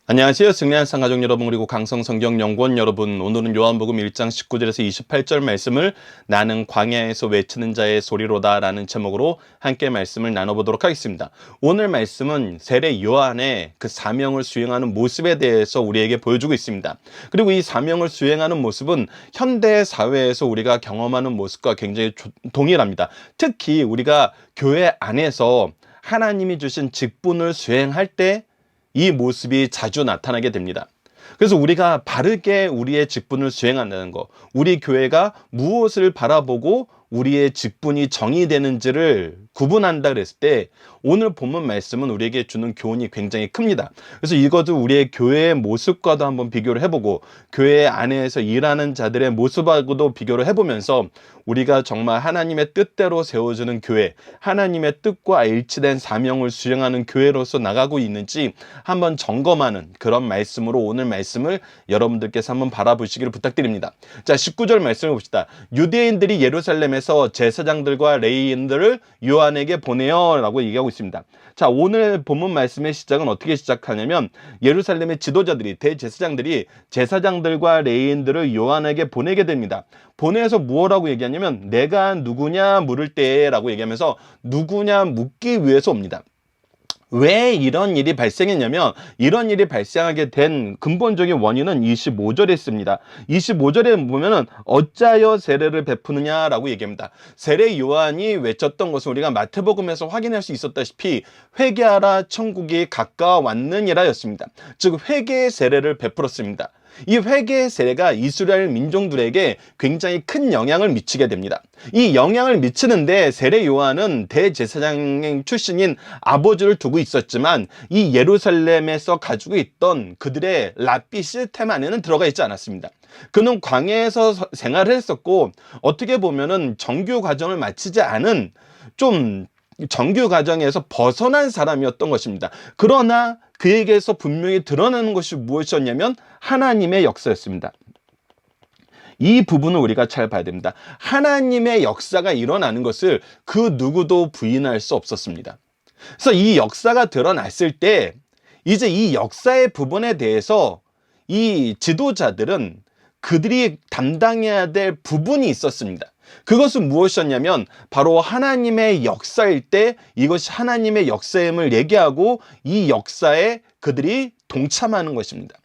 안녕하세요. 승리한 상가족 여러분, 그리고 강성성경연구원 여러분. 오늘은 요한복음 1장 19절에서 28절 말씀을 나는 광야에서 외치는 자의 소리로다 라는 제목으로 함께 말씀을 나눠보도록 하겠습니다. 오늘 말씀은 세례 요한의 그 사명을 수행하는 모습에 대해서 우리에게 보여주고 있습니다. 그리고 이 사명을 수행하는 모습은 현대 사회에서 우리가 경험하는 모습과 굉장히 동일합니다. 특히 우리가 교회 안에서 하나님이 주신 직분을 수행할 때 이 모습이 자주 나타나게 됩니다. 그래서 우리가 바르게 우리의 직분을 수행한다는 것, 우리 교회가 무엇을 바라보고 우리의 직분이 정의되는지를 구분한다 그랬을 때 오늘 본문 말씀은 우리에게 주는 교훈이 굉장히 큽니다. 그래서 이것도 우리의 교회의 모습과도 한번 비교를 해보고 교회 안에서 일하는 자들의 모습하고도 비교를 해보면서 우리가 정말 하나님의 뜻대로 세워주는 교회, 하나님의 뜻과 일치된 사명을 수행하는 교회로서 나가고 있는지 한번 점검하는 그런 말씀으로 오늘 말씀을 여러분들께서 한번 바라보시기를 부탁드립니다. 자, 19절 말씀을 봅시다. 유대인들이 예루살렘에서 제사장들과 레위인들을 요한에게 보내요 라고 얘기하고 있습니다. 자, 오늘 본문 말씀의 시작은 어떻게 시작하냐면 예루살렘의 지도자들이, 대제사장들이 제사장들과 레위인들을 요한에게 보내게 됩니다. 보내서 무엇라고 얘기하냐면 내가 누구냐 물을 때 라고 얘기하면서 누구냐 묻기 위해서 옵니다. 왜 이런 일이 발생했냐면 이런 일이 발생하게 된 근본적인 원인은 25절에 있습니다. 25절에 보면은 어찌하여 세례를 베푸느냐라고 얘기합니다. 세례 요한이 외쳤던 것은 우리가 마태복음에서 확인할 수 있었다시피 회개하라 천국이 가까워왔느니라 였습니다. 즉 회개의 세례를 베풀었습니다. 이 회개의 세례가 이스라엘 민족들에게 굉장히 큰 영향을 미치게 됩니다. 이 영향을 미치는데 세례 요한은 대제사장 출신인 아버지를 두고 있었지만 이 예루살렘에서 가지고 있던 그들의 랍비 시스템 안에는 들어가 있지 않았습니다. 그는 광야에서 생활을 했었고 어떻게 보면은 정규 과정을 마치지 않은 좀 정규 과정에서 벗어난 사람이었던 것입니다. 그러나 그에게서 분명히 드러나는 것이 무엇이었냐면 하나님의 역사였습니다. 이 부분을 우리가 잘 봐야 됩니다. 하나님의 역사가 일어나는 것을 그 누구도 부인할 수 없었습니다. 그래서 이 역사가 드러났을 때 이제 이 역사의 부분에 대해서 이 지도자들은 그들이 담당해야 될 부분이 있었습니다. 그것은 무엇이었냐면 바로 하나님의 역사일 때 이것이 하나님의 역사임을 얘기하고 이 역사에 그들이 동참하는 것입니다.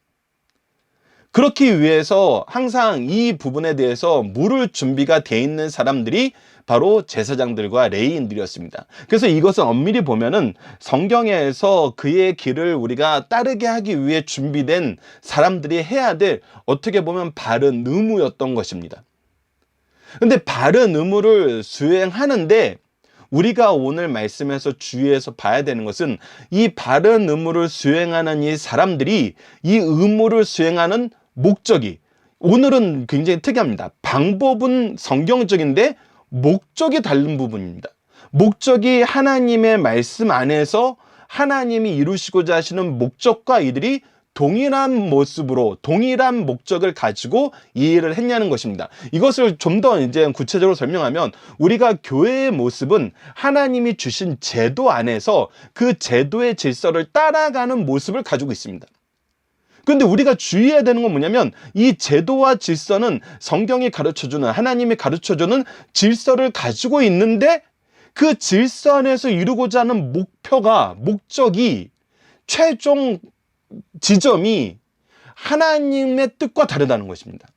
그렇기 위해서 항상 이 부분에 대해서 물을 준비가 돼 있는 사람들이 바로 제사장들과 레위인들이었습니다. 그래서 이것은 엄밀히 보면은 성경에서 그의 길을 우리가 따르게 하기 위해 준비된 사람들이 해야 될 어떻게 보면 바른 의무였던 것입니다. 근데 바른 의무를 수행하는데 우리가 오늘 말씀에서 주의해서 봐야 되는 것은 이 바른 의무를 수행하는 이 사람들이 이 의무를 수행하는 목적이 오늘은 굉장히 특이합니다. 방법은 성경적인데 목적이 다른 부분입니다. 목적이 하나님의 말씀 안에서 하나님이 이루시고자 하시는 목적과 이들이 동일한 모습으로 동일한 목적을 가지고 이 일을 했냐는 것입니다. 이것을 좀 더 이제 구체적으로 설명하면 우리가 교회의 모습은 하나님이 주신 제도 안에서 그 제도의 질서를 따라가는 모습을 가지고 있습니다. 그런데 우리가 주의해야 되는 건 뭐냐면 이 제도와 질서는 성경이 가르쳐주는 하나님이 가르쳐주는 질서를 가지고 있는데 그 질서 안에서 이루고자 하는 목적이 최종 지점이 하나님의 뜻과 다르다는 것입니다.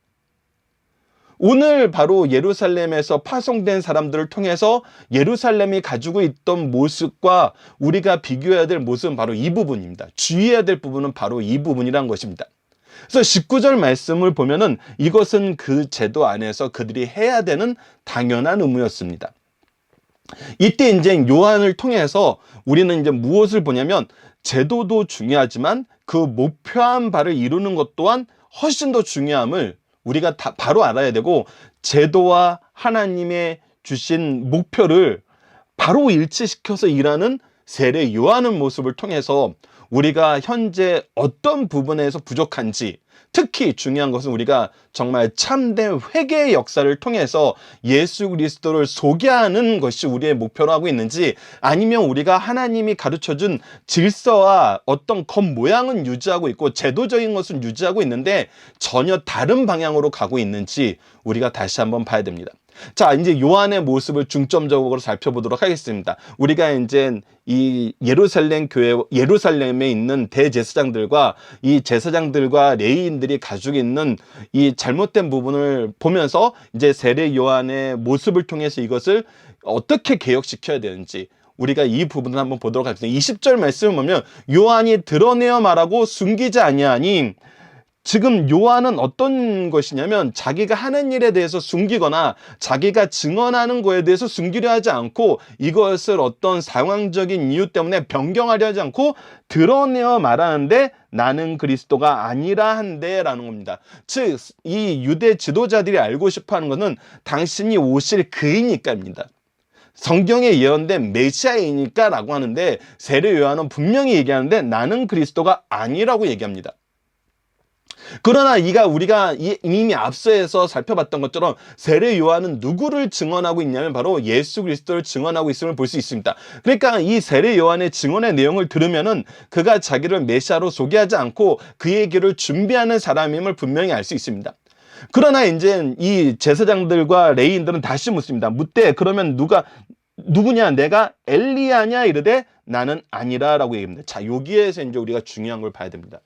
오늘 바로 예루살렘에서 파송된 사람들을 통해서 예루살렘이 가지고 있던 모습과 우리가 비교해야 될 모습은 바로 이 부분입니다. 주의해야 될 부분은 바로 이 부분이란 것입니다. 그래서 19절 말씀을 보면은 이것은 그 제도 안에서 그들이 해야 되는 당연한 의무였습니다. 이때 이제 요한을 통해서 우리는 이제 무엇을 보냐면 제도도 중요하지만 그 목표한 바를 이루는 것 또한 훨씬 더 중요함을 우리가 바로 알아야 되고 제도와 하나님의 주신 목표를 바로 일치시켜서 일하는 세례 요한의 모습을 통해서 우리가 현재 어떤 부분에서 부족한지, 특히 중요한 것은 우리가 정말 참된 회개의 역사를 통해서 예수 그리스도를 소개하는 것이 우리의 목표로 하고 있는지, 아니면 우리가 하나님이 가르쳐준 질서와 어떤 겉모양은 유지하고 있고 제도적인 것은 유지하고 있는데 전혀 다른 방향으로 가고 있는지 우리가 다시 한번 봐야 됩니다. 자, 이제 요한의 모습을 중점적으로 살펴보도록 하겠습니다. 우리가 이제 이 예루살렘 교회, 예루살렘에 있는 대제사장들과 이 제사장들과 레위인들이 가지고 있는 이 잘못된 부분을 보면서 이제 세례 요한의 모습을 통해서 이것을 어떻게 개혁시켜야 되는지 우리가 이 부분을 한번 보도록 하겠습니다. 20절 말씀을 보면 요한이 드러내어 말하고 숨기지 아니하니, 지금 요한은 어떤 것이냐면 자기가 하는 일에 대해서 숨기거나 자기가 증언하는 거에 대해서 숨기려 하지 않고 이것을 어떤 상황적인 이유 때문에 변경하려 하지 않고 드러내어 말하는데 나는 그리스도가 아니라 한데 라는 겁니다. 즉, 이 유대 지도자들이 알고 싶어하는 것은 당신이 오실 그이니까입니다. 성경에 예언된 메시아이니까 라고 하는데, 세례 요한은 분명히 얘기하는데 나는 그리스도가 아니라고 얘기합니다. 그러나 우리가 이미 앞서서 살펴봤던 것처럼 세례 요한은 누구를 증언하고 있냐면 바로 예수 그리스도를 증언하고 있음을 볼 수 있습니다. 그러니까 이 세례 요한의 증언의 내용을 들으면은 그가 자기를 메시아로 소개하지 않고 그의 길을 준비하는 사람임을 분명히 알 수 있습니다. 그러나 이제 이 제사장들과 레위인들은 다시 묻습니다. 묻되 그러면 누구냐? 내가 엘리야냐? 이르되 나는 아니라라고 얘기합니다. 자, 여기에서 이제 우리가 중요한 걸 봐야 됩니다.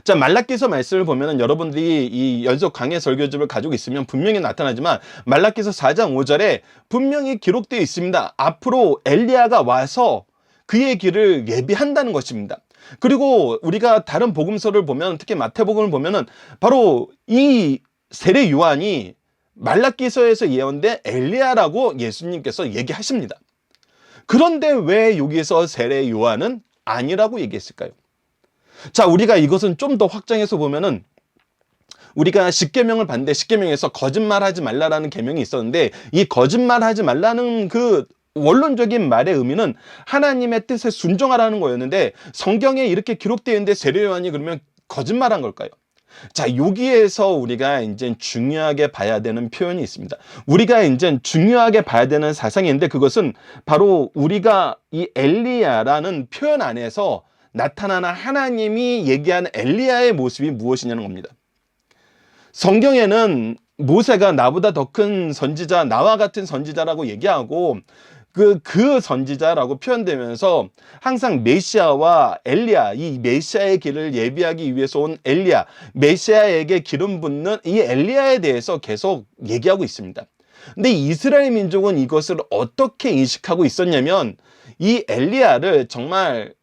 자, 말라기서 말씀을 보면은 여러분들이 이 연속 강해 설교집을 가지고 있으면 분명히 나타나지만 말라기서 4장 5절에 분명히 기록되어 있습니다. 앞으로 엘리야가 와서 그의 길을 예비한다는 것입니다. 그리고 우리가 다른 복음서를 보면, 특히 마태복음을 보면은 바로 이 세례 요한이 말라기서에서 예언된 엘리야라고 예수님께서 얘기하십니다. 그런데 왜 여기서 세례 요한은 아니라고 얘기했을까요? 자, 우리가 이것은 좀 더 확장해서 보면은, 우리가 십계명을 봤는데 십계명에서 거짓말하지 말라라는 계명이 있었는데 이 거짓말하지 말라는 그 원론적인 말의 의미는 하나님의 뜻에 순종하라는 거였는데, 성경에 이렇게 기록되어 있는데 세례 요한이 그러면 거짓말한 걸까요? 자, 여기에서 우리가 이제 중요하게 봐야 되는 표현이 있습니다. 우리가 이제 중요하게 봐야 되는 사상인데, 그것은 바로 우리가 이 엘리야라는 표현 안에서 나타나는 하나님이 얘기하는 엘리야의 모습이 무엇이냐는 겁니다. 성경에는 모세가 나보다 더 큰 선지자, 나와 같은 선지자라고 얘기하고 그 선지자라고 표현되면서 항상 메시아와 엘리야, 이 메시아의 길을 예비하기 위해서 온 엘리야, 메시아에게 기름 붓는 이 엘리야에 대해서 계속 얘기하고 있습니다. 근데 이스라엘 민족은 이것을 어떻게 인식하고 있었냐면, 이 엘리야를 정말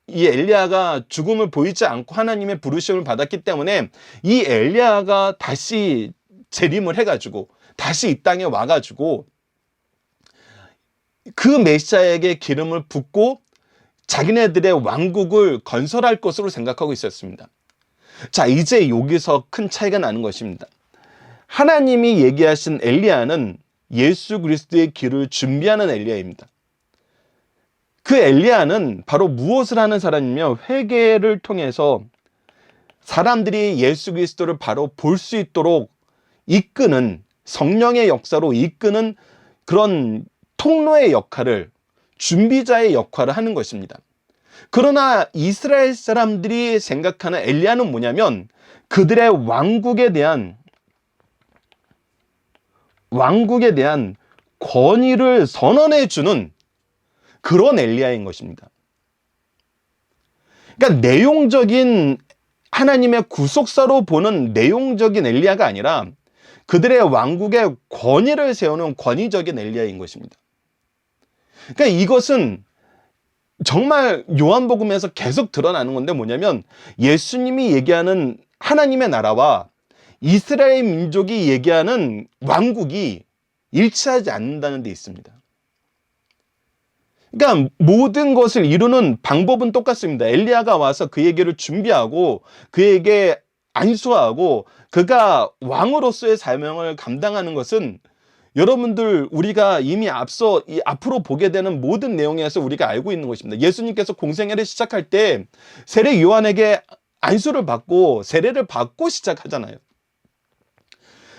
이 엘리야가 죽음을 보이지 않고 하나님의 부르심을 받았기 때문에 이 엘리야가 다시 재림을 해가지고 다시 이 땅에 와가지고 그 메시아에게 기름을 붓고 자기네들의 왕국을 건설할 것으로 생각하고 있었습니다. 자, 이제 여기서 큰 차이가 나는 것입니다. 하나님이 얘기하신 엘리야는 예수 그리스도의 길을 준비하는 엘리야입니다. 그 엘리야는 바로 무엇을 하는 사람이며, 회개를 통해서 사람들이 예수 그리스도를 바로 볼 수 있도록 이끄는, 성령의 역사로 이끄는 그런 통로의 역할을, 준비자의 역할을 하는 것입니다. 그러나 이스라엘 사람들이 생각하는 엘리야는 뭐냐면, 그들의 왕국에 대한 권위를 선언해 주는 그런 엘리야인 것입니다. 그러니까 내용적인 하나님의 구속사로 보는 내용적인 엘리야가 아니라 그들의 왕국의 권위를 세우는 권위적인 엘리야인 것입니다. 그러니까 이것은 정말 요한복음에서 계속 드러나는 건데, 뭐냐면 예수님이 얘기하는 하나님의 나라와 이스라엘 민족이 얘기하는 왕국이 일치하지 않는다는 데 있습니다. 그러니까 모든 것을 이루는 방법은 똑같습니다. 엘리야가 와서 그에게를 준비하고 그에게 안수하고 그가 왕으로서의 사명을 감당하는 것은 여러분들 우리가 이미 앞서 앞으로 보게 되는 모든 내용에서 우리가 알고 있는 것입니다. 예수님께서 공생애를 시작할 때 세례 요한에게 안수를 받고 세례를 받고 시작하잖아요.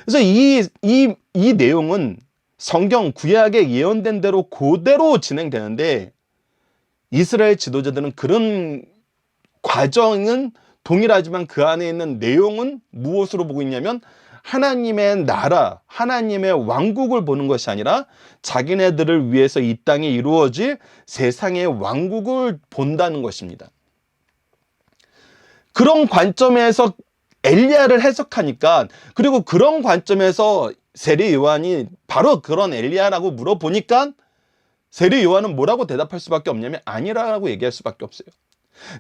그래서 이 내용은 성경 구약에 예언된 대로 그대로 진행되는데 이스라엘 지도자들은 그런 과정은 동일하지만 그 안에 있는 내용은 무엇으로 보고 있냐면 하나님의 나라, 하나님의 왕국을 보는 것이 아니라 자기네들을 위해서 이 땅에 이루어질 세상의 왕국을 본다는 것입니다. 그런 관점에서 엘리야를 해석하니까, 그리고 그런 관점에서 세례 요한이 바로 그런 엘리야라고 물어보니까 세례 요한은 뭐라고 대답할 수밖에 없냐면 아니라고 얘기할 수밖에 없어요.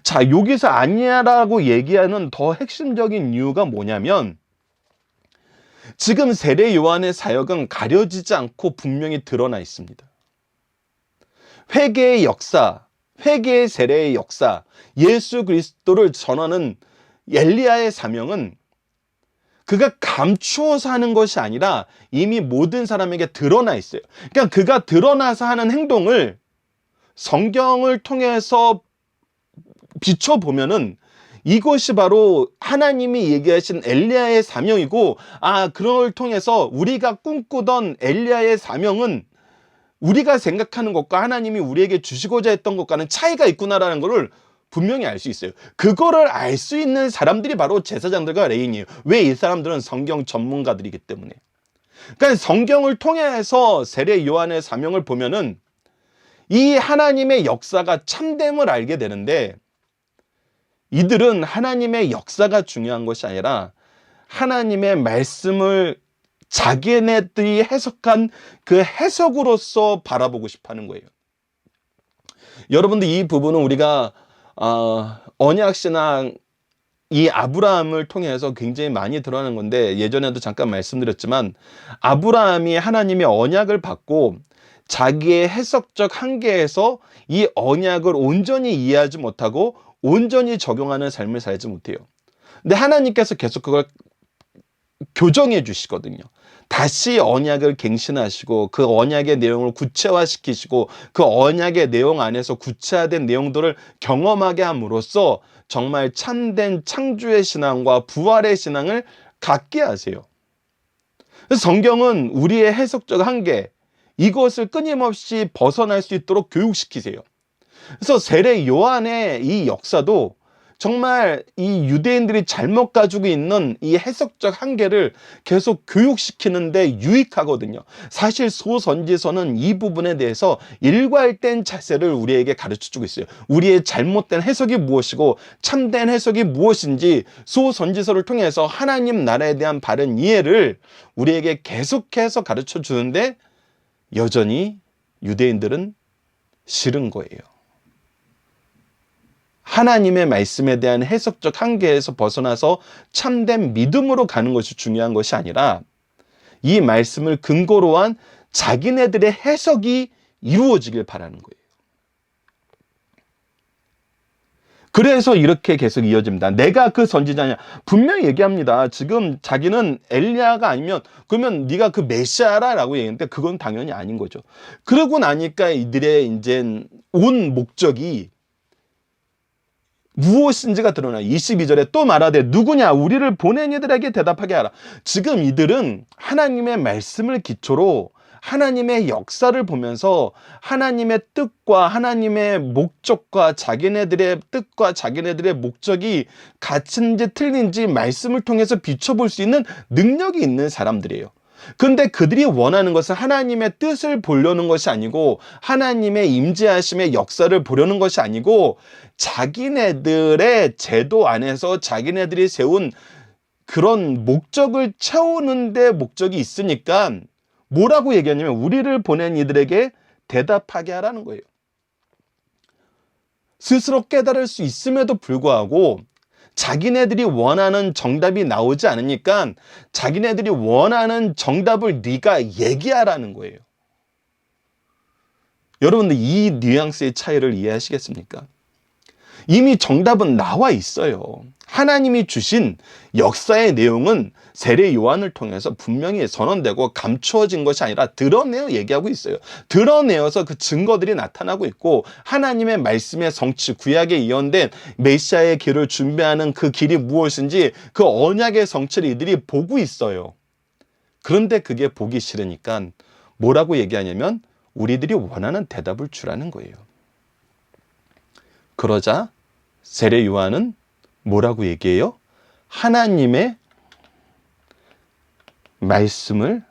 자, 여기서 아니라고 얘기하는 더 핵심적인 이유가 뭐냐면 지금 세례 요한의 사역은 가려지지 않고 분명히 드러나 있습니다. 회개의 역사, 회개의 세례의 역사, 예수 그리스도를 전하는 엘리야의 사명은 그가 감추어서 하는 것이 아니라 이미 모든 사람에게 드러나 있어요. 그러니까 그가 드러나서 하는 행동을 성경을 통해서 비춰보면은 이것이 바로 하나님이 얘기하신 엘리야의 사명이고, 그걸 통해서 우리가 꿈꾸던 엘리야의 사명은 우리가 생각하는 것과 하나님이 우리에게 주시고자 했던 것과는 차이가 있구나라는 것을 분명히 알 수 있어요. 그거를 알 수 있는 사람들이 바로 제사장들과 레위인이에요. 왜? 이 사람들은 성경 전문가들이기 때문에. 그러니까 성경을 통해서 세례 요한의 사명을 보면은 이 하나님의 역사가 참됨을 알게 되는데, 이들은 하나님의 역사가 중요한 것이 아니라 하나님의 말씀을 자기네들이 해석한 그 해석으로서 바라보고 싶어 하는 거예요. 여러분들 이 부분은 우리가 언약신앙 이 아브라함을 통해서 굉장히 많이 드러나는 건데, 예전에도 잠깐 말씀드렸지만 아브라함이 하나님의 언약을 받고 자기의 해석적 한계에서 이 언약을 온전히 이해하지 못하고 온전히 적용하는 삶을 살지 못해요. 근데 하나님께서 계속 그걸 교정해 주시거든요. 다시 언약을 갱신하시고 그 언약의 내용을 구체화시키시고 그 언약의 내용 안에서 구체화된 내용들을 경험하게 함으로써 정말 참된 창조의 신앙과 부활의 신앙을 갖게 하세요. 그래서 성경은 우리의 해석적 한계, 이것을 끊임없이 벗어날 수 있도록 교육시키세요. 그래서 세례 요한의 이 역사도 정말 이 유대인들이 잘못 가지고 있는 이 해석적 한계를 계속 교육시키는데 유익하거든요. 사실 소선지서는 이 부분에 대해서 일괄된 자세를 우리에게 가르쳐주고 있어요. 우리의 잘못된 해석이 무엇이고 참된 해석이 무엇인지 소선지서를 통해서 하나님 나라에 대한 바른 이해를 우리에게 계속해서 가르쳐주는데, 여전히 유대인들은 싫은 거예요. 하나님의 말씀에 대한 해석적 한계에서 벗어나서 참된 믿음으로 가는 것이 중요한 것이 아니라 이 말씀을 근거로 한 자기네들의 해석이 이루어지길 바라는 거예요. 그래서 이렇게 계속 이어집니다. 내가 그 선지자냐. 분명히 얘기합니다. 지금 자기는 엘리야가 아니면 그러면 네가 그 메시아라라고 얘기했는데 그건 당연히 아닌 거죠. 그러고 나니까 이들의 이제 온 목적이 무엇인지가 드러나. 22절에 또 말하되 누구냐 우리를 보낸 이들에게 대답하게 하라. 지금 이들은 하나님의 말씀을 기초로 하나님의 역사를 보면서 하나님의 뜻과 하나님의 목적과 자기네들의 뜻과 자기네들의 목적이 같은지 틀린지 말씀을 통해서 비춰볼 수 있는 능력이 있는 사람들이에요. 그런데 그들이 원하는 것은 하나님의 뜻을 보려는 것이 아니고 하나님의 임재하심의 역사를 보려는 것이 아니고 자기네들의 제도 안에서 자기네들이 세운 그런 목적을 채우는 데 목적이 있으니까 뭐라고 얘기하냐면 우리를 보낸 이들에게 대답하게 하라는 거예요. 스스로 깨달을 수 있음에도 불구하고 자기네들이 원하는 정답이 나오지 않으니까 자기네들이 원하는 정답을 네가 얘기하라는 거예요. 여러분들 이 뉘앙스의 차이를 이해하시겠습니까? 이미 정답은 나와 있어요. 하나님이 주신 역사의 내용은 세례 요한을 통해서 분명히 선언되고 감추어진 것이 아니라 드러내어 얘기하고 있어요. 드러내어서 그 증거들이 나타나고 있고, 하나님의 말씀의 성취, 구약에 예언된 메시아의 길을 준비하는 그 길이 무엇인지 그 언약의 성취를 이들이 보고 있어요. 그런데 그게 보기 싫으니까 뭐라고 얘기하냐면 우리들이 원하는 대답을 주라는 거예요. 그러자 세례 요한은 뭐라고 얘기해요? 하나님의 말씀을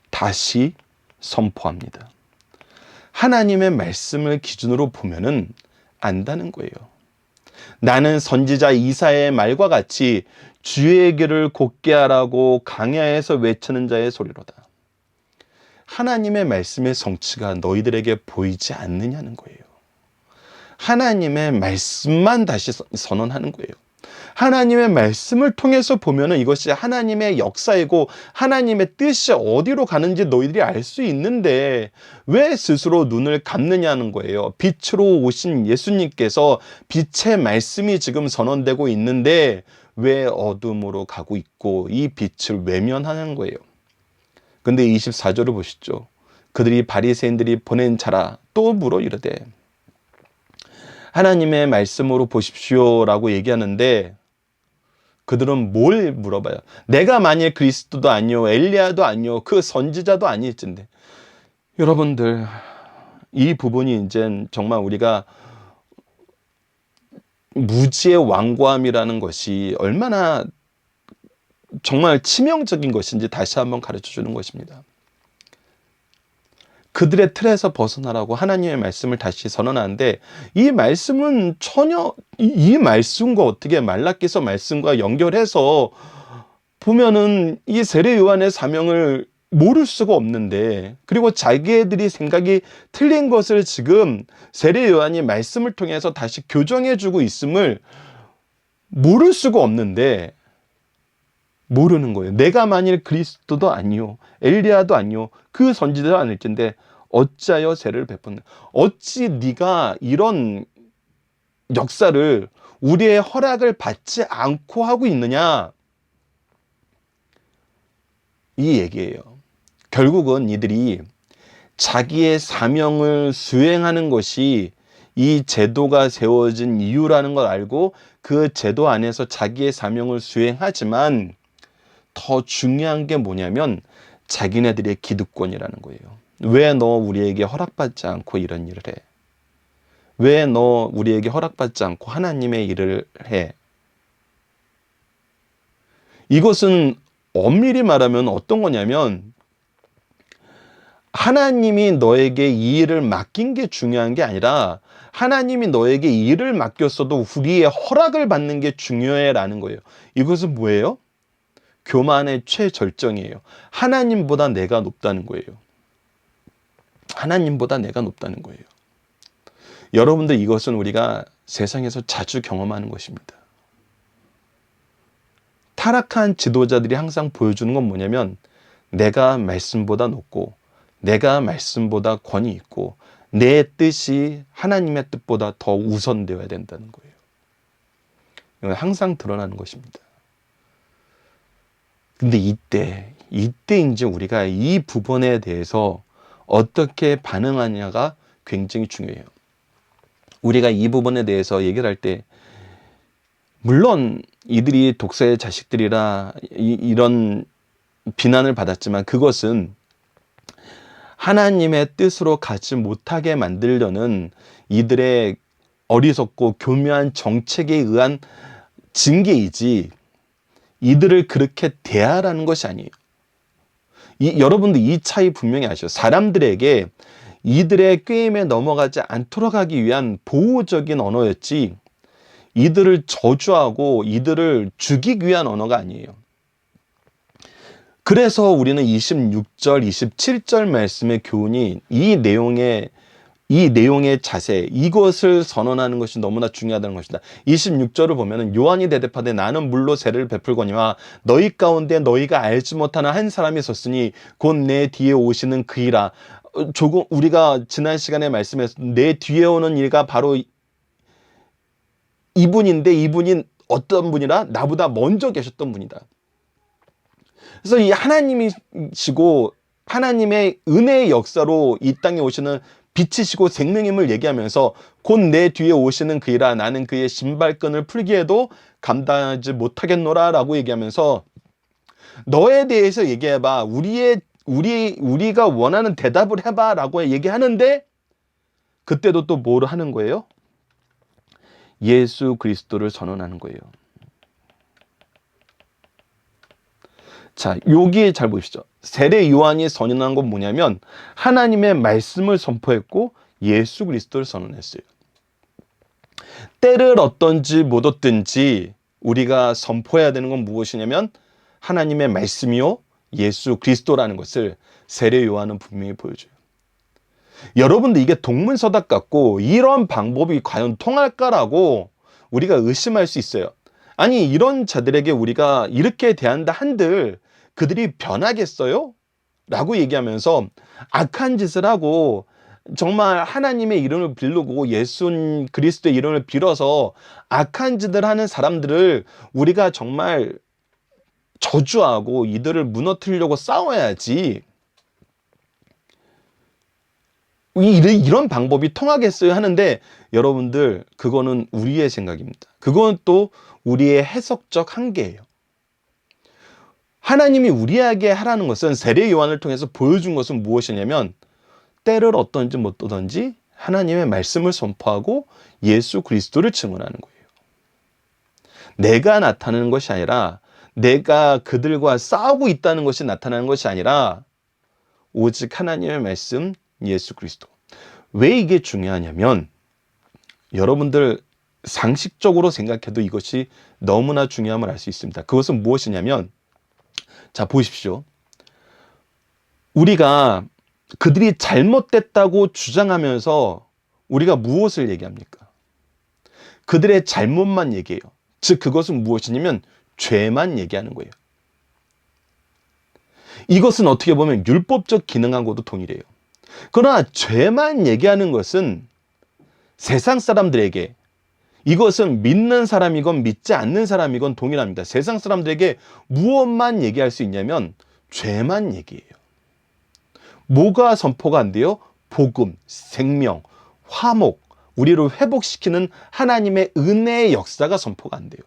다시 선포합니다. 하나님의 말씀을 기준으로 보면은 안다는 거예요. 나는 선지자 이사야의 말과 같이 주의 길을 곧게 하라고 광야에서 외치는 자의 소리로다. 하나님의 말씀의 성취가 너희들에게 보이지 않느냐는 거예요. 하나님의 말씀만 다시 선언하는 거예요. 하나님의 말씀을 통해서 보면은 이것이 하나님의 역사이고 하나님의 뜻이 어디로 가는지 너희들이 알 수 있는데 왜 스스로 눈을 감느냐는 거예요. 빛으로 오신 예수님께서 빛의 말씀이 지금 선언되고 있는데 왜 어둠으로 가고 있고 이 빛을 외면하는 거예요. 근데 24절을 보시죠. 그들이 바리새인들이 보낸 자라 또 물어 이르되 하나님의 말씀으로 보십시오라고 얘기하는데 그들은 뭘 물어봐요? 내가 만일 그리스도도 아니요 엘리야도 아니요 그 선지자도 아닐진데. 여러분들, 이 부분이 이제 정말 우리가 무지의 완고함이라는 것이 얼마나 정말 치명적인 것인지 다시 한번 가르쳐 주는 것입니다. 그들의 틀에서 벗어나라고 하나님의 말씀을 다시 선언하는데 이 말씀은 전혀 이 말씀과 어떻게 말라기서 말씀과 연결해서 보면은 이 세례 요한의 사명을 모를 수가 없는데, 그리고 자기들이 생각이 틀린 것을 지금 세례 요한이 말씀을 통해서 다시 교정해 주고 있음을 모를 수가 없는데 모르는 거예요. 내가 만일 그리스도도 아니요 엘리야도 아니요 그 선지자도 아닐진데 어찌하여 세례를 베푼다. 어찌 네가 이런 역사를 우리의 허락을 받지 않고 하고 있느냐, 이 얘기예요. 결국은 이들이 자기의 사명을 수행하는 것이 이 제도가 세워진 이유라는 걸 알고 그 제도 안에서 자기의 사명을 수행하지만 더 중요한 게 뭐냐면 자기네들의 기득권이라는 거예요. 왜 너 우리에게 허락받지 않고 이런 일을 해? 왜 너 우리에게 허락받지 않고 하나님의 일을 해? 이것은 엄밀히 말하면 어떤 거냐면 하나님이 너에게 이 일을 맡긴 게 중요한 게 아니라 하나님이 너에게 이 일을 맡겼어도 우리의 허락을 받는 게 중요해라는 거예요. 이것은 뭐예요? 교만의 최절정이에요. 하나님보다 내가 높다는 거예요. 하나님보다 내가 높다는 거예요. 여러분들, 이것은 우리가 세상에서 자주 경험하는 것입니다. 타락한 지도자들이 항상 보여주는 건 뭐냐면 내가 말씀보다 높고 내가 말씀보다 권위 있고 내 뜻이 하나님의 뜻보다 더 우선되어야 된다는 거예요. 이건 항상 드러나는 것입니다. 근데 이때 이제 우리가 이 부분에 대해서 어떻게 반응하냐가 굉장히 중요해요. 우리가 이 부분에 대해서 얘기를 할 때 물론 이들이 독사의 자식들이라 이런 비난을 받았지만 그것은 하나님의 뜻으로 가지 못하게 만들려는 이들의 어리석고 교묘한 정책에 의한 징계이지 이들을 그렇게 대하라는 것이 아니에요. 여러분들 이 차이 분명히 아시죠? 사람들에게 이들의 꾀임에 넘어가지 않도록 하기 위한 보호적인 언어였지 이들을 저주하고 이들을 죽이기 위한 언어가 아니에요. 그래서 우리는 26절, 27절 말씀의 교훈이 이 내용의 자세, 이것을 선언하는 것이 너무나 중요하다는 것이다. 26절을 보면 요한이 대답하되 나는 물로 세례를 베풀거니와 너희 가운데 너희가 알지 못하는 한 사람이 섰으니 곧 내 뒤에 오시는 그이라. 조금 우리가 지난 시간에 말씀했던 내 뒤에 오는 이가 바로 이분인데 이분이 어떤 분이라 나보다 먼저 계셨던 분이다. 그래서 이 하나님이시고 하나님의 은혜의 역사로 이 땅에 오시는 빛이시고 생명임을 얘기하면서 곧 내 뒤에 오시는 그이라 나는 그의 신발끈을 풀기에도 감당하지 못하겠노라 라고 얘기하면서 너에 대해서 얘기해봐. 우리가 원하는 대답을 해봐 라고 얘기하는데 그때도 또 뭐를 하는 거예요? 예수 그리스도를 선언하는 거예요. 자, 여기에 잘 보십시오. 세례 요한이 선언한 건 뭐냐면 하나님의 말씀을 선포했고 예수 그리스도를 선언했어요. 때를 얻든지 못 얻든지 우리가 선포해야 되는 건 무엇이냐면 하나님의 말씀이요 예수 그리스도라는 것을 세례 요한은 분명히 보여줘요. 여러분들 이게 동문서답 같고 이런 방법이 과연 통할까라고 우리가 의심할 수 있어요. 아니 이런 자들에게 우리가 이렇게 대한다 한들 그들이 변하겠어요? 라고 얘기하면서 악한 짓을 하고 정말 하나님의 이름을 빌르고 예수 그리스도의 이름을 빌어서 악한 짓을 하는 사람들을 우리가 정말 저주하고 이들을 무너뜨리려고 싸워야지 이런 방법이 통하겠어요 하는데 여러분들 그거는 우리의 생각입니다. 그건 또 우리의 해석적 한계예요. 하나님이 우리에게 하라는 것은 세례 요한을 통해서 보여준 것은 무엇이냐면 때를 얻든지 못 얻든지 하나님의 말씀을 선포하고 예수 그리스도를 증언하는 거예요. 내가 나타나는 것이 아니라 내가 그들과 싸우고 있다는 것이 나타나는 것이 아니라 오직 하나님의 말씀 예수 그리스도. 왜 이게 중요하냐면 여러분들 상식적으로 생각해도 이것이 너무나 중요함을 알 수 있습니다. 그것은 무엇이냐면 자 보십시오. 우리가 그들이 잘못됐다고 주장하면서 우리가 무엇을 얘기합니까? 그들의 잘못만 얘기해요. 즉 그것은 무엇이냐면 죄만 얘기하는 거예요. 이것은 어떻게 보면 율법적 기능하고도 동일해요. 그러나 죄만 얘기하는 것은 세상 사람들에게 이것은 믿는 사람이건 믿지 않는 사람이건 동일합니다. 세상 사람들에게 무엇만 얘기할 수 있냐면 죄만 얘기해요. 뭐가 선포가 안 돼요? 복음, 생명, 화목, 우리를 회복시키는 하나님의 은혜의 역사가 선포가 안 돼요.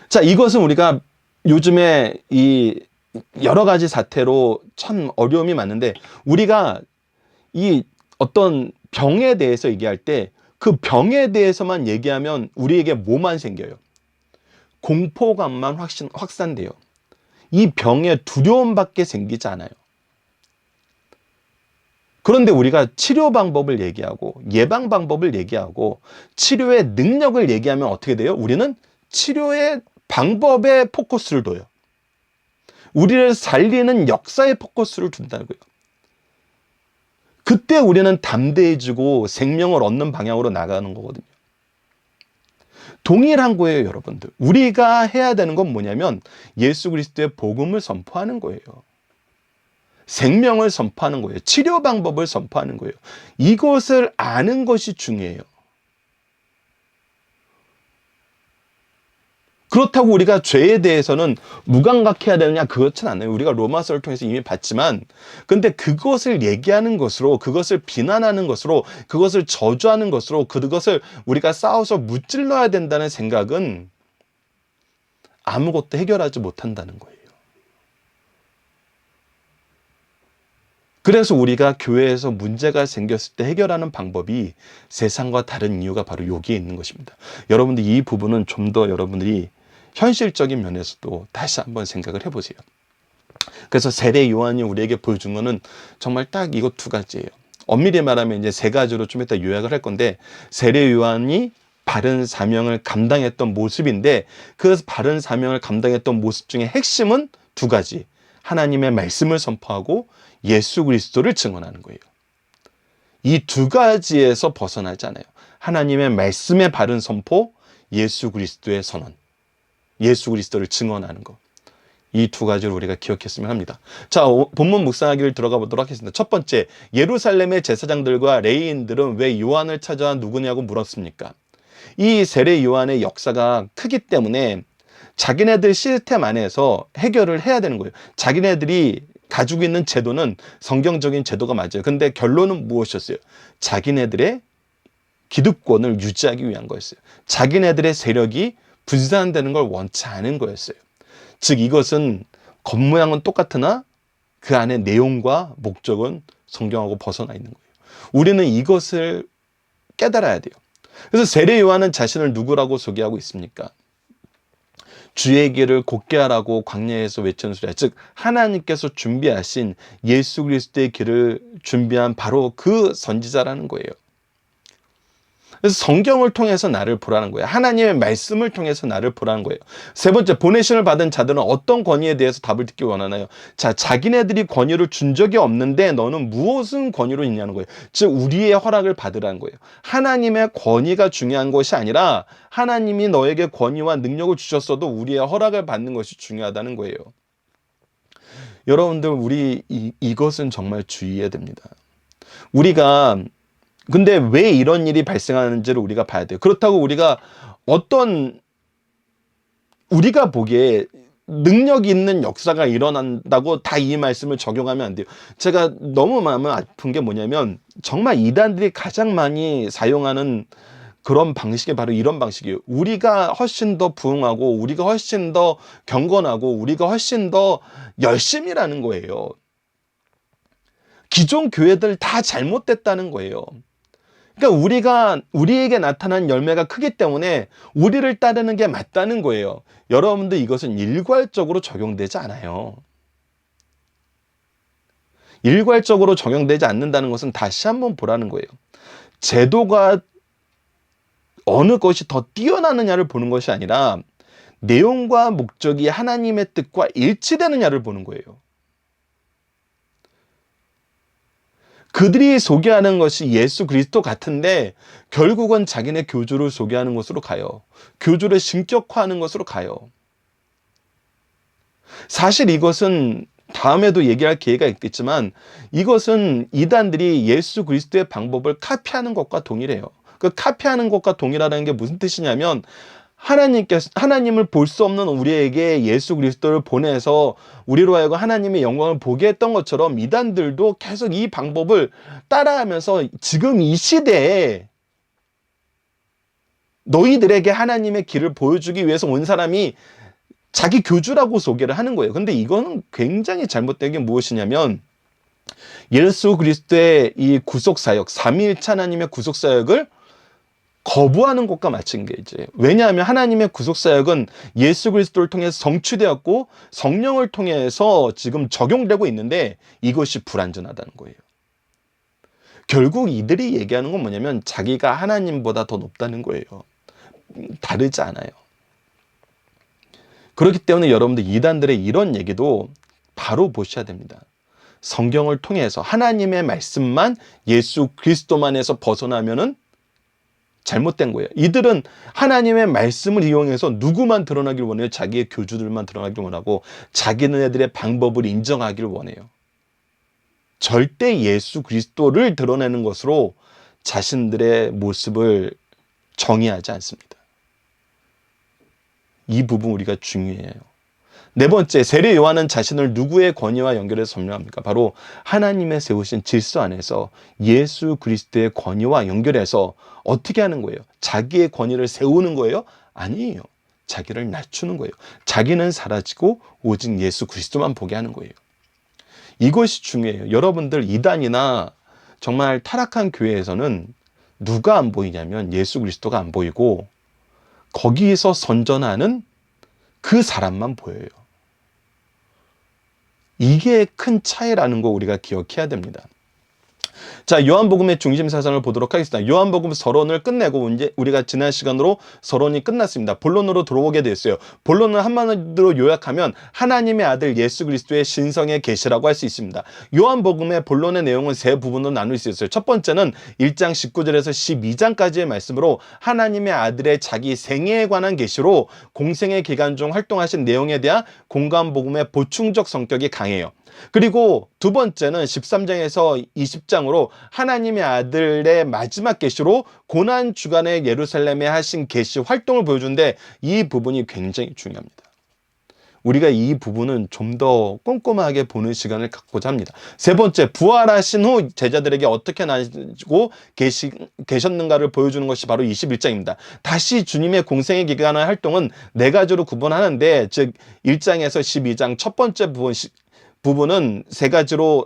자, 이것은 우리가 요즘에 이 여러 가지 사태로 참 어려움이 많은데 우리가 이 어떤 병에 대해서 얘기할 때 그 병에 대해서만 얘기하면 우리에게 뭐만 생겨요? 공포감만 확산돼요. 이 병에 두려움밖에 생기지 않아요. 그런데 우리가 치료 방법을 얘기하고 예방 방법을 얘기하고 치료의 능력을 얘기하면 어떻게 돼요? 우리는 치료의 방법에 포커스를 둬요. 우리를 살리는 역사에 포커스를 둔다고요. 그때 우리는 담대해지고 생명을 얻는 방향으로 나가는 거거든요. 동일한 거예요, 여러분들. 우리가 해야 되는 건 뭐냐면 예수 그리스도의 복음을 선포하는 거예요. 생명을 선포하는 거예요. 치료 방법을 선포하는 거예요. 이것을 아는 것이 중요해요. 그렇다고 우리가 죄에 대해서는 무감각해야 되느냐? 그렇진 않아요. 우리가 로마서를 통해서 이미 봤지만 근데 그것을 얘기하는 것으로 그것을 비난하는 것으로 그것을 저주하는 것으로 그것을 우리가 싸워서 무찔러야 된다는 생각은 아무것도 해결하지 못한다는 거예요. 그래서 우리가 교회에서 문제가 생겼을 때 해결하는 방법이 세상과 다른 이유가 바로 여기에 있는 것입니다. 여러분들 이 부분은 좀 더 여러분들이 현실적인 면에서도 다시 한번 생각을 해보세요. 그래서 세례 요한이 우리에게 보여준 거는 정말 딱 이것 두 가지예요. 엄밀히 말하면 이제 세 가지로 좀 이따 요약을 할 건데 세례 요한이 바른 사명을 감당했던 모습인데 그 바른 사명을 감당했던 모습 중에 핵심은 두 가지. 하나님의 말씀을 선포하고 예수 그리스도를 증언하는 거예요. 이 두 가지에서 벗어나지 않아요. 하나님의 말씀의 바른 선포, 예수 그리스도의 선언. 예수 그리스도를 증언하는 것. 이 두 가지를 우리가 기억했으면 합니다. 자, 본문 묵상하기를 들어가 보도록 하겠습니다. 첫 번째, 예루살렘의 제사장들과 레위인들은 왜 요한을 찾아와 누구냐고 물었습니까? 이 세례 요한의 역사가 크기 때문에 자기네들 시스템 안에서 해결을 해야 되는 거예요. 자기네들이 가지고 있는 제도는 성경적인 제도가 맞아요. 근데 결론은 무엇이었어요? 자기네들의 기득권을 유지하기 위한 거였어요. 자기네들의 세력이 분산되는 걸 원치 않은 거였어요. 즉 이것은 겉모양은 똑같으나 그 안에 내용과 목적은 성경하고 벗어나 있는 거예요. 우리는 이것을 깨달아야 돼요. 그래서 세례 요한은 자신을 누구라고 소개하고 있습니까? 주의 길을 곧게 하라고 광야에서 외치는 소리야. 즉 하나님께서 준비하신 예수 그리스도의 길을 준비한 바로 그 선지자라는 거예요. 그래서 성경을 통해서 나를 보라는 거예요. 하나님의 말씀을 통해서 나를 보라는 거예요. 세 번째, 보내심을 받은 자들은 어떤 권위에 대해서 답을 듣기 원하나요? 자, 자기네들이 권위를 준 적이 없는데 너는 무엇은 권위로 있냐는 거예요. 즉 우리의 허락을 받으라는 거예요. 하나님의 권위가 중요한 것이 아니라 하나님이 너에게 권위와 능력을 주셨어도 우리의 허락을 받는 것이 중요하다는 거예요. 여러분들 우리 이것은 정말 주의해야 됩니다. 근데 왜 이런 일이 발생하는지를 우리가 봐야 돼요. 그렇다고 우리가 우리가 보기에 능력 있는 역사가 일어난다고 다 이 말씀을 적용하면 안 돼요. 제가 너무 마음이 아픈 게 뭐냐면 정말 이단들이 가장 많이 사용하는 그런 방식이 바로 이런 방식이에요. 우리가 훨씬 더 부흥하고 우리가 훨씬 더 경건하고 우리가 훨씬 더 열심이라는 거예요. 기존 교회들 다 잘못됐다는 거예요. 그러니까 우리에게 나타난 열매가 크기 때문에 우리를 따르는 게 맞다는 거예요. 여러분들 이것은 일괄적으로 적용되지 않아요. 일괄적으로 적용되지 않는다는 것은 다시 한번 보라는 거예요. 제도가 어느 것이 더 뛰어나느냐를 보는 것이 아니라 내용과 목적이 하나님의 뜻과 일치되느냐를 보는 거예요. 그들이 소개하는 것이 예수 그리스도 같은데 결국은 자기네 교주를 소개하는 것으로 가요. 교주를 신격화하는 것으로 가요. 사실 이것은 다음에도 얘기할 기회가 있겠지만 이것은 이단들이 예수 그리스도의 방법을 카피하는 것과 동일해요. 그 카피하는 것과 동일하다는 게 무슨 뜻이냐면 하나님을 볼 수 없는 우리에게 예수 그리스도를 보내서 우리로 하여금 하나님의 영광을 보게 했던 것처럼 이단들도 계속 이 방법을 따라하면서 지금 이 시대에 너희들에게 하나님의 길을 보여주기 위해서 온 사람이 자기 교주라고 소개를 하는 거예요. 근데 이거는 굉장히 잘못된 게 무엇이냐면 예수 그리스도의 이 구속사역, 삼위일체 하나님의 구속사역을 거부하는 것과 마찬 게지. 왜냐하면 하나님의 구속사역은 예수 그리스도를 통해서 성취되었고 성령을 통해서 지금 적용되고 있는데 이것이 불완전하다는 거예요. 결국 이들이 얘기하는 건 뭐냐면 자기가 하나님보다 더 높다는 거예요. 다르지 않아요. 그렇기 때문에 여러분들 이단들의 이런 얘기도 바로 보셔야 됩니다. 성경을 통해서 하나님의 말씀만 예수 그리스도만에서 벗어나면은 잘못된 거예요. 이들은 하나님의 말씀을 이용해서 누구만 드러나길 원해요? 자기의 교주들만 드러나길 원하고 자기네들의 방법을 인정하기를 원해요. 절대 예수 그리스도를 드러내는 것으로 자신들의 모습을 정의하지 않습니다. 이 부분 우리가 중요해요. 네 번째, 세례 요한은 자신을 누구의 권위와 연결해서 설명합니까? 바로 하나님의 세우신 질서 안에서 예수 그리스도의 권위와 연결해서 어떻게 하는 거예요? 자기의 권위를 세우는 거예요? 아니에요. 자기를 낮추는 거예요. 자기는 사라지고 오직 예수 그리스도만 보게 하는 거예요. 이것이 중요해요. 여러분들 이단이나 정말 타락한 교회에서는 누가 안 보이냐면 예수 그리스도가 안 보이고 거기에서 선전하는 그 사람만 보여요. 이게 큰 차이라는 거 우리가 기억해야 됩니다. 자, 요한복음의 중심 사상을 보도록 하겠습니다. 요한복음 서론을 끝내고 이제 우리가 지난 시간으로 서론이 끝났습니다. 본론으로 들어오게 됐어요. 본론을 한마디로 요약하면 하나님의 아들 예수 그리스도의 신성의 계시라고 할 수 있습니다. 요한복음의 본론의 내용은 세 부분으로 나눌 수 있어요. 첫 번째는 1장 19절에서 12장까지의 말씀으로 하나님의 아들의 자기 생애에 관한 계시로 공생의 기간 중 활동하신 내용에 대한 공간 복음의 보충적 성격이 강해요. 그리고 두 번째는 13장에서 20장으로 하나님의 아들의 마지막 계시로 고난 주간에 예루살렘에 하신 계시 활동을 보여주는데 이 부분이 굉장히 중요합니다. 우리가 이 부분은 좀 더 꼼꼼하게 보는 시간을 갖고자 합니다. 세 번째, 부활하신 후 제자들에게 어떻게 나시고 계셨는가를 보여주는 것이 바로 21장입니다. 다시 주님의 공생의 기간의 활동은 네 가지로 구분하는데, 즉 1장에서 12장 첫 번째 부분은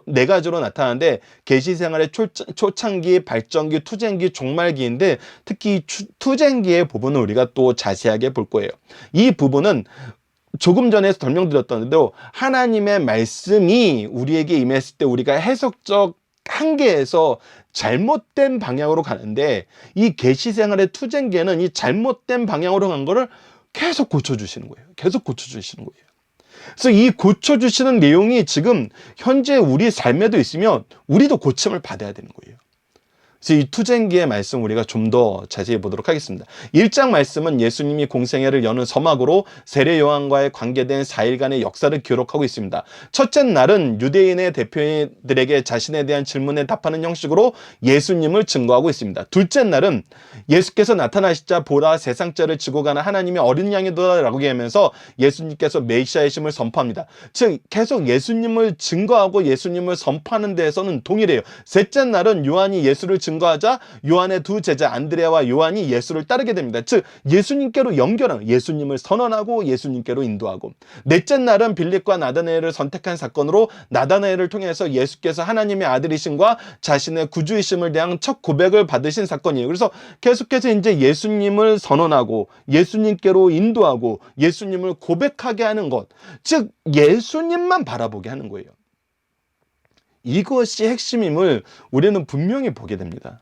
네 가지로 나타나는데, 계시 생활의 초창기, 발전기, 투쟁기, 종말기인데 특히 투쟁기의 부분을 우리가 또 자세하게 볼 거예요. 이 부분은 조금 전에 설명드렸던 대로 하나님의 말씀이 우리에게 임했을 때 우리가 해석적 한계에서 잘못된 방향으로 가는데, 이 계시 생활의 투쟁기에는 이 잘못된 방향으로 간 거를 계속 고쳐주시는 거예요. 계속 고쳐주시는 거예요. 그래서 이 고쳐주시는 내용이 지금 현재 우리 삶에도 있으면 우리도 고침을 받아야 되는 거예요. 그래서 이 투쟁기의 말씀 우리가 좀 더 자세히 보도록 하겠습니다. 1장 말씀은 예수님이 공생애를 여는 서막으로 세례 요한과의 관계된 4일간의 역사를 기록하고 있습니다. 첫째 날은 유대인의 대표들에게 자신에 대한 질문에 답하는 형식으로 예수님을 증거하고 있습니다. 둘째 날은 예수께서 나타나시자 보라 세상 죄를 지고 가는 하나님의 어린 양이다라고 얘기하면서 예수님께서 메시아이심을 선포합니다. 즉 계속 예수님을 증거하고 예수님을 선포하는 데에서는 동일해요. 셋째 날은 요한이 예수를 증거하자 요한의 두 제자 안드레아와 요한이 예수를 따르게 됩니다. 즉 예수님께로 연결하는, 예수님을 선언하고 예수님께로 인도하고. 넷째 날은 빌립과 나다나엘을 선택한 사건으로 나다나엘을 통해서 예수께서 하나님의 아들이심과 자신의 구주이심을 대한 첫 고백을 받으신 사건이에요. 그래서 계속해서 이제 예수님을 선언하고 예수님께로 인도하고 예수님을 고백하게 하는 것, 즉 예수님만 바라보게 하는 거예요. 이것이 핵심임을 우리는 분명히 보게 됩니다.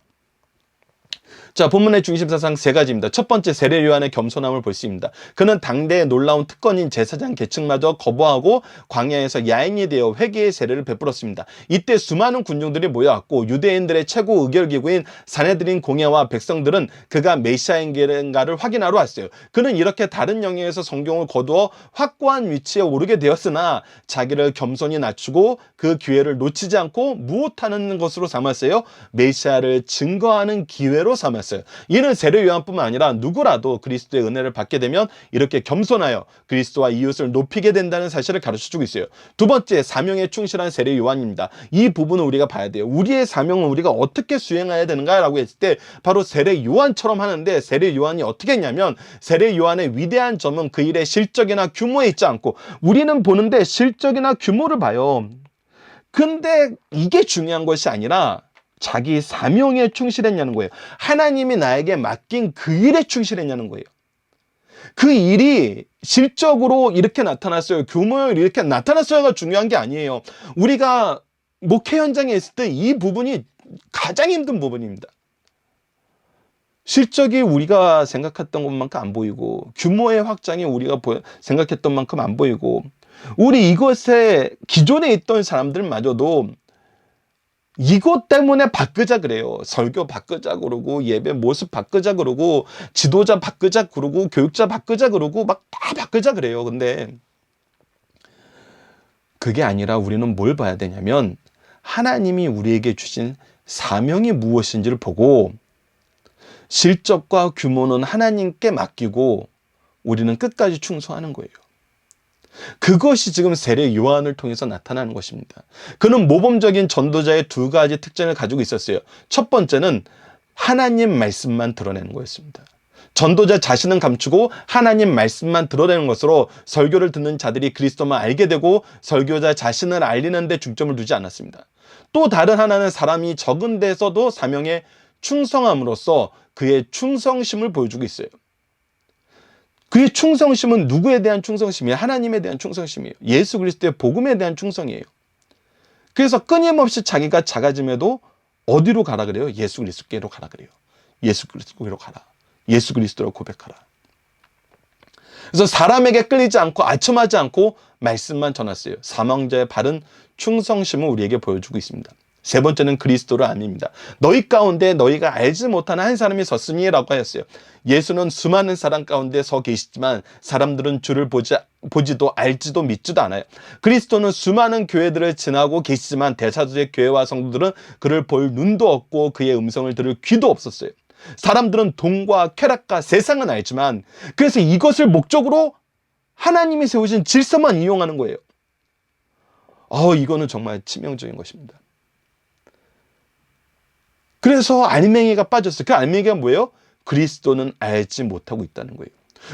자, 본문의 중심사상 세 가지입니다. 첫 번째, 세례 요한의 겸손함을 볼 수 있습니다. 그는 당대의 놀라운 특권인 제사장 계층마저 거부하고 광야에서 야인이 되어 회개의 세례를 베풀었습니다. 이때 수많은 군중들이 모여왔고 유대인들의 최고 의결기구인 사내들인 공회와 백성들은 그가 메시아인가를 확인하러 왔어요. 그는 이렇게 다른 영역에서 성경을 거두어 확고한 위치에 오르게 되었으나 자기를 겸손히 낮추고 그 기회를 놓치지 않고 무엇하는 것으로 삼았어요? 메시아를 증거하는 기회로 삼았어요. 이는 세례 요한뿐만 아니라 누구라도 그리스도의 은혜를 받게 되면 이렇게 겸손하여 그리스도와 이웃을 높이게 된다는 사실을 가르쳐주고 있어요. 두 번째, 사명에 충실한 세례 요한입니다. 이 부분을 우리가 봐야 돼요. 우리의 사명은 우리가 어떻게 수행해야 되는가라고 했을 때 바로 세례 요한처럼 하는데, 세례 요한이 어떻게 했냐면, 세례 요한의 위대한 점은 그 일의 실적이나 규모에 있지 않고, 우리는 보는데 실적이나 규모를 봐요. 근데 이게 중요한 것이 아니라 자기 사명에 충실했냐는 거예요. 하나님이 나에게 맡긴 그 일에 충실했냐는 거예요. 그 일이 실적으로 이렇게 나타났어요, 규모로 이렇게 나타났어요가 중요한 게 아니에요. 우리가 목회 현장에 있을 때 이 부분이 가장 힘든 부분입니다. 실적이 우리가 생각했던 것만큼 안 보이고, 규모의 확장이 우리가 생각했던 만큼 안 보이고, 우리 이것에 기존에 있던 사람들마저도 이것 때문에 바꾸자 그래요. 설교 바꾸자 그러고, 예배 모습 바꾸자 그러고, 지도자 바꾸자 그러고, 교육자 바꾸자 그러고, 막 다 바꾸자 그래요. 근데 그게 아니라 우리는 뭘 봐야 되냐면, 하나님이 우리에게 주신 사명이 무엇인지를 보고, 실적과 규모는 하나님께 맡기고 우리는 끝까지 충성하는 거예요. 그것이 지금 세례 요한을 통해서 나타나는 것입니다. 그는 모범적인 전도자의 두 가지 특징을 가지고 있었어요. 첫 번째는 하나님 말씀만 드러내는 거였습니다. 전도자 자신은 감추고 하나님 말씀만 드러내는 것으로 설교를 듣는 자들이 그리스도만 알게 되고, 설교자 자신을 알리는 데 중점을 두지 않았습니다. 또 다른 하나는 사람이 적은 데서도 사명에 충성함으로써 그의 충성심을 보여주고 있어요. 그의 충성심은 누구에 대한 충성심이에요? 하나님에 대한 충성심이에요. 예수 그리스도의 복음에 대한 충성이에요. 그래서 끊임없이 자기가 작아짐에도 어디로 가라 그래요? 예수 그리스도께로 가라 그래요. 예수 그리스도께로 가라. 예수 그리스도로 고백하라. 그래서 사람에게 끌리지 않고 아첨하지 않고 말씀만 전했어요. 사명자의 바른 충성심을 우리에게 보여주고 있습니다. 세 번째는 그리스도를 암입니다. 너희 가운데 너희가 알지 못하는 한 사람이 섰으니 라고 하였어요. 예수는 수많은 사람 가운데 서 계시지만 사람들은 주를 보지도 알지도 믿지도 않아요. 그리스도는 수많은 교회들을 지나고 계시지만 대사도의 교회와 성도들은 그를 볼 눈도 없고 그의 음성을 들을 귀도 없었어요. 사람들은 돈과 쾌락과 세상은 알지만 그래서 이것을 목적으로 하나님이 세우신 질서만 이용하는 거예요. 이거는 정말 치명적인 것입니다. 그래서 알맹이가 빠졌어요. 그 알맹이가 뭐예요? 그리스도는 알지 못하고 있다는 거예요.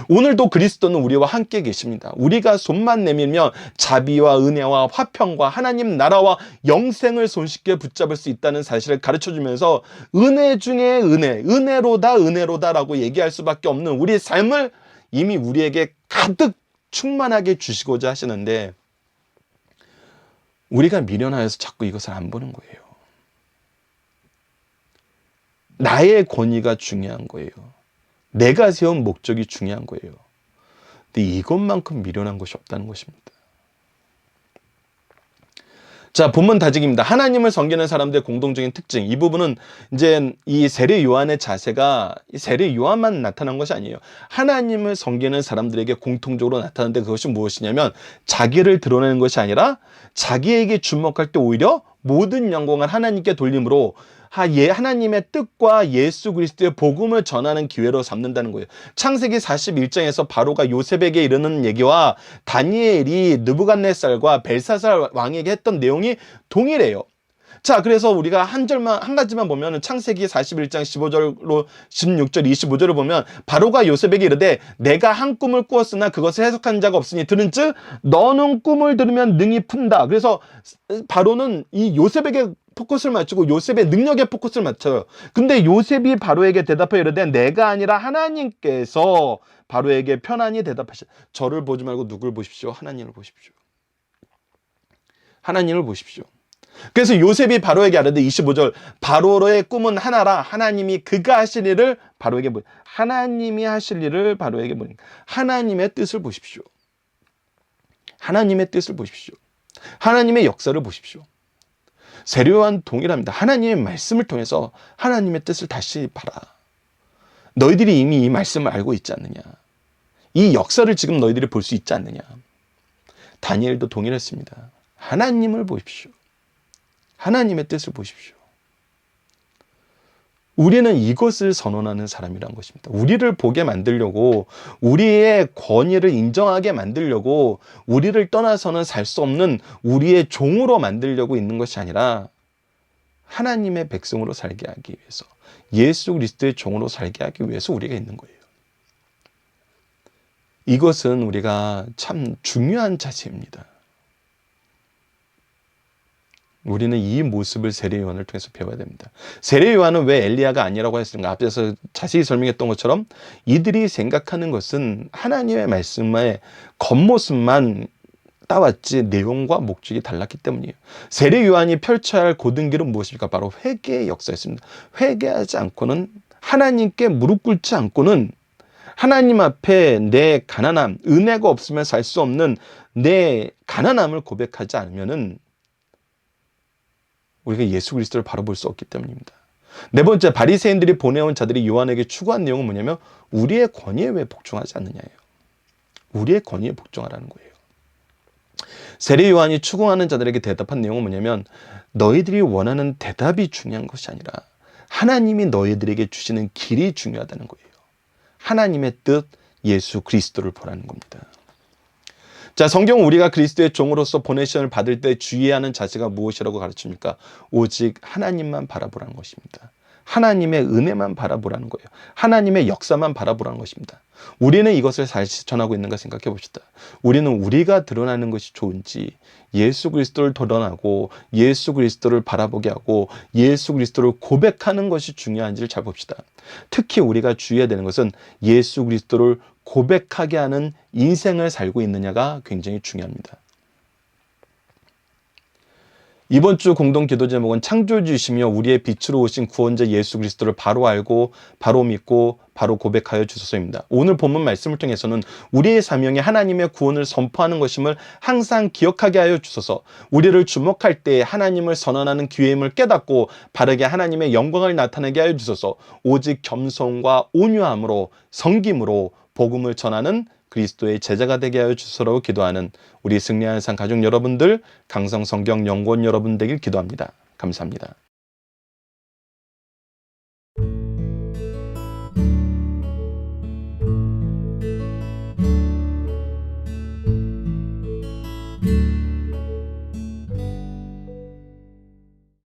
오늘도 그리스도는 우리와 함께 계십니다. 우리가 손만 내밀면 자비와 은혜와 화평과 하나님 나라와 영생을 손쉽게 붙잡을 수 있다는 사실을 가르쳐주면서 은혜 중에 은혜, 은혜로다라고 얘기할 수밖에 없는 우리의 삶을 이미 우리에게 가득 충만하게 주시고자 하시는데 우리가 미련하여서 자꾸 이것을 안 보는 거예요. 나의 권위가 중요한 거예요. 내가 세운 목적이 중요한 거예요. 근데 이것만큼 미련한 것이 없다는 것입니다. 자, 본문 다짐입니다. 하나님을 섬기는 사람들의 공동적인 특징. 이 부분은 이제 이 세례 요한의 자세가 세례 요한만 나타난 것이 아니에요. 하나님을 섬기는 사람들에게 공통적으로 나타나는데 그것이 무엇이냐면 자기를 드러내는 것이 아니라 자기에게 주목할 때 오히려 모든 영광을 하나님께 돌림으로 하나님의 뜻과 예수 그리스도의 복음을 전하는 기회로 삼는다는 거예요. 창세기 41장에서 바로가 요셉에게 이르는 얘기와 다니엘이 느부갓네살과 벨사살 왕에게 했던 내용이 동일해요. 자, 그래서 우리가 한 가지만 보면 창세기 41장 15절로 16절 25절을 보면 바로가 요셉에게 이르되 내가 한 꿈을 꾸었으나 그것을 해석한 자가 없으니 들은즉 너는 꿈을 들으면 능히 푼다. 그래서 바로는 이 요셉에게 포커스를 맞추고 요셉의 능력에 포커스를 맞춰요. 근데 요셉이 바로에게 대답하여 이르되 내가 아니라 하나님께서 바로에게 편안히 대답하시오. 저를 보지 말고 누굴 보십시오? 하나님을 보십시오. 하나님을 보십시오. 그래서 요셉이 바로에게 아뢰되 25절 바로의 꿈은 하나라 하나님이 그가 하실 일을 바로에게 보니 하나님이 하실 일을 바로에게 보니 하나님의 뜻을 보십시오. 하나님의 뜻을 보십시오. 하나님의 역사를 보십시오. 세례 요한 동일합니다. 하나님의 말씀을 통해서 하나님의 뜻을 다시 봐라. 너희들이 이미 이 말씀을 알고 있지 않느냐. 이 역사를 지금 너희들이 볼 수 있지 않느냐. 다니엘도 동일했습니다. 하나님을 보십시오. 하나님의 뜻을 보십시오. 우리는 이것을 선언하는 사람이란 것입니다. 우리를 보게 만들려고 우리의 권위를 인정하게 만들려고 우리를 떠나서는 살 수 없는 우리의 종으로 만들려고 있는 것이 아니라 하나님의 백성으로 살게 하기 위해서 예수 그리스도의 종으로 살게 하기 위해서 우리가 있는 거예요. 이것은 우리가 참 중요한 자세입니다. 우리는 이 모습을 세례 요한을 통해서 배워야 됩니다. 세례 요한은 왜 엘리야가 아니라고 했는가? 앞에서 자세히 설명했던 것처럼 이들이 생각하는 것은 하나님의 말씀의 겉모습만 따왔지 내용과 목적이 달랐기 때문이에요. 세례 요한이 펼쳐야 할 고등길은 무엇입니까? 바로 회개의 역사였습니다. 회개하지 않고는 하나님께 무릎 꿇지 않고는 하나님 앞에 내 가난함, 은혜가 없으면 살 수 없는 내 가난함을 고백하지 않으면은 우리가 예수 그리스도를 바로 볼 수 없기 때문입니다. 네 번째, 바리새인들이 보내온 자들이 요한에게 추구한 내용은 뭐냐면 우리의 권위에 왜 복종하지 않느냐예요. 우리의 권위에 복종하라는 거예요. 세례 요한이 추구하는 자들에게 대답한 내용은 뭐냐면 너희들이 원하는 대답이 중요한 것이 아니라 하나님이 너희들에게 주시는 길이 중요하다는 거예요. 하나님의 뜻, 예수 그리스도를 보라는 겁니다. 자, 성경은 우리가 그리스도의 종으로서 보내심을 받을 때 주의해야 하는 자세가 무엇이라고 가르칩니까? 오직 하나님만 바라보라는 것입니다. 하나님의 은혜만 바라보라는 거예요. 하나님의 역사만 바라보라는 것입니다. 우리는 이것을 잘 실천하고 있는가 생각해 봅시다. 우리는 우리가 드러나는 것이 좋은지 예수 그리스도를 드러나고 예수 그리스도를 바라보게 하고 예수 그리스도를 고백하는 것이 중요한지를 잘 봅시다. 특히 우리가 주의해야 되는 것은 예수 그리스도를 고백하게 하는 인생을 살고 있느냐가 굉장히 중요합니다. 이번 주 공동 기도 제목은 창조주이시며 우리의 빛으로 오신 구원자 예수 그리스도를 바로 알고 바로 믿고 바로 고백하여 주소서입니다. 오늘 본문 말씀을 통해서는 우리의 사명이 하나님의 구원을 선포하는 것임을 항상 기억하게 하여 주소서. 우리를 주목할 때 하나님을 선언하는 기회임을 깨닫고 바르게 하나님의 영광을 나타내게 하여 주소서. 오직 겸손과 온유함으로 섬김으로 복음을 전하는 그리스도의 제자가 되게 하여 주소서 기도하는 우리 승리하는 삶 가족 여러분들, 강성성경연구원 여러분 되길 기도합니다. 감사합니다.